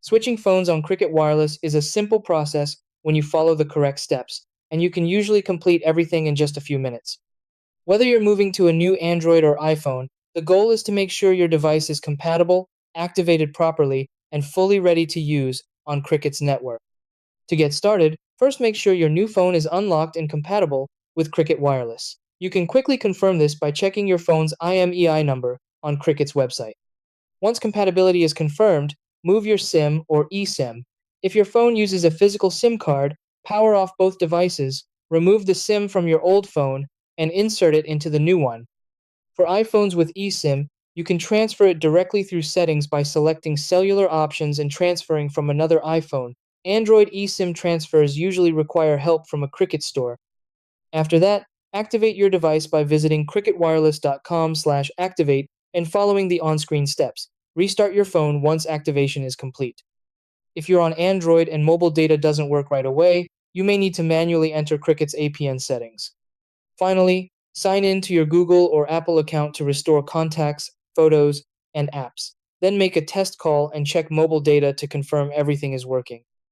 Switching phones on Cricket Wireless is a simple process when you follow the correct steps, and you can usually complete everything in just a few minutes. Whether you're moving to a new Android or iPhone, the goal is to make sure your device is compatible, activated properly, and fully ready to use on Cricket's network. To get started, first make sure your new phone is unlocked and compatible with Cricket Wireless. You can quickly confirm this by checking your phone's IMEI number on Cricket's website. Once compatibility is confirmed, move your SIM or eSIM. If your phone uses a physical SIM card, power off both devices, remove the SIM from your old phone, and insert it into the new one. For iPhones with eSIM, you can transfer it directly through settings by selecting cellular options and transferring from another iPhone. Android eSIM transfers usually require help from a Cricket store. After that, activate your device by visiting cricketwireless.com/activate and following the on-screen steps. Restart your phone once activation is complete. If you're on Android and mobile data doesn't work right away, you may need to manually enter Cricket's APN settings. Finally, sign in to your Google or Apple account to restore contacts, photos, and apps. Then make a test call and check mobile data to confirm everything is working.